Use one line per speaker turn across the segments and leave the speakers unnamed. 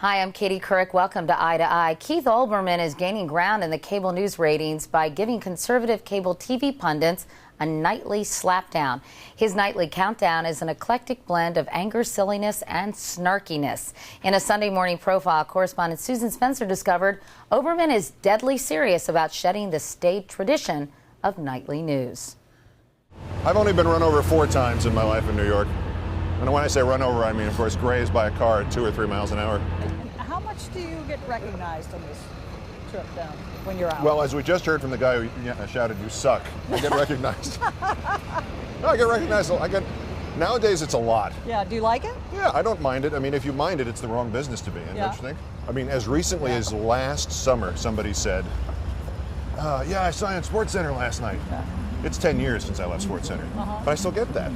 Hi, I'm Katie Couric. Welcome to Eye to Eye. Keith Olbermann is gaining ground in the cable news ratings by giving conservative cable TV pundits a nightly slapdown. His nightly countdown is an eclectic blend of anger, silliness, and snarkiness. In a Sunday morning profile, correspondent Susan Spencer discovered Olbermann is deadly serious about shedding the staid tradition of nightly news.
I've only been run over 4 times in my life in New York. And when I say run over, I mean, of course, grazed by a car at 2 or 3 miles an hour.
How much do you get recognized on this trip down when you're out?
Well, as we just heard from the guy who shouted, "You suck," I get recognized. No, I get recognized. Nowadays, it's a lot.
Yeah, do you like it?
Yeah, I don't mind it. I mean, if you mind it, it's the wrong business to be in, don't you think? I mean, as recently as last summer, somebody said, yeah, I saw you on SportsCenter last night. Yeah. It's 10 years since I left SportsCenter, but I still get that.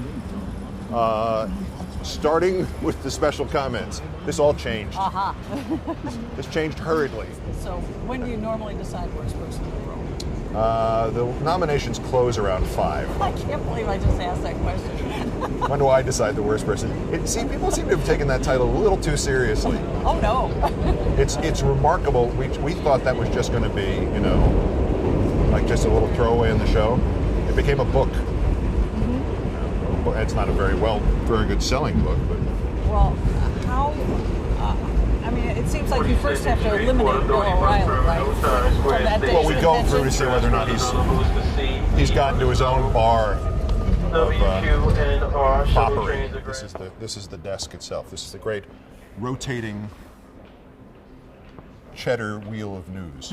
Starting with the special comments, this all changed. This changed hurriedly.
So when do you normally decide worst person in the role?
The nominations close around 5.
I can't believe I just asked that question.
When do I decide the worst person? People seem to have taken that title a little too seriously.
Oh no.
It's remarkable. We thought that was just going to be, like just a little throwaway in the show. It became a book. It's not a very good selling book, but.
Well, how? I mean, it seems like you first have to eliminate Bill O'Reilly, right? From that day.
Well, we go through to see whether or not he's gotten to his own bar of foppery. This is the desk itself. This is the great rotating cheddar wheel of news.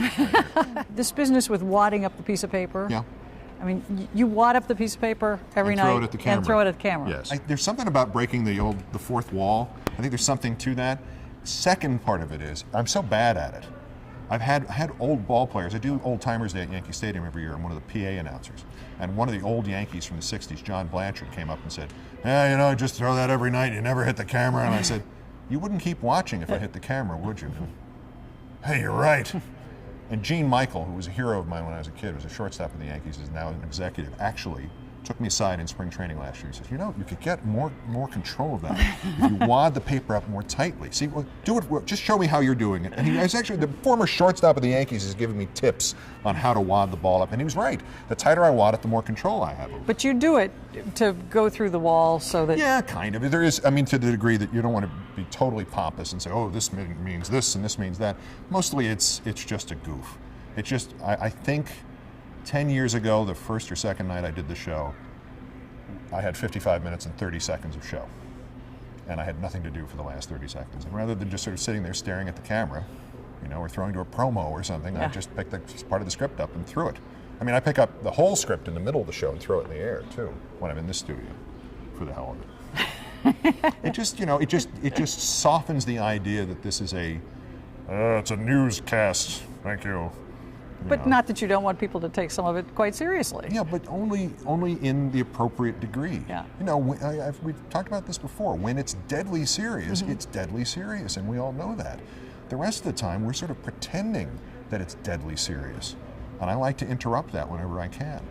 This business with wadding up the piece of paper.
Yeah.
I mean, you wad up the piece of paper every night
throw it at the camera.
and throw it at the camera.
Yes. There's something about breaking the fourth wall. I think there's something to that. Second part of it is I'm so bad at it. I've had old ball players. I do Old Timers Day at Yankee Stadium every year. I'm one of the PA announcers. And one of the old Yankees from the 60s, John Blanchard, came up and said, "Yeah, just throw that every night. You never hit the camera." And I said, "You wouldn't keep watching if I hit the camera, would you?" "Hey, you're right." And Gene Michael, who was a hero of mine when I was a kid, was a shortstop of the Yankees, is now an executive, actually took me aside in spring training last year. He said, you could get more control of that if you wad the paper up more tightly. See, do it. Just show me how you're doing it. And he was actually, the former shortstop of the Yankees is giving me tips on how to wad the ball up. And he was right. The tighter I wad it, the more control I have over it.
But you do it to go through the wall so that...
Yeah, kind of. There is, to the degree that you don't want to be totally pompous and say, oh, this means this and this means that. Mostly it's just a goof. It's just, I think 10 years ago, the first or second night I did the show, I had 55 minutes and 30 seconds of show. And I had nothing to do for the last 30 seconds. And rather than just sort of sitting there staring at the camera, or throwing to a promo or something, I just picked part of the script up and threw it. I mean, I pick up the whole script in the middle of the show and throw it in the air, too, when I'm in this studio, for the hell of it. It just softens the idea that this is it's a newscast, thank you.
But not that you don't want people to take some of it quite seriously.
Yeah, but only in the appropriate degree.
Yeah.
We've talked about this before. When it's deadly serious, it's deadly serious, and we all know that. The rest of the time, we're sort of pretending that it's deadly serious. And I like to interrupt that whenever I can.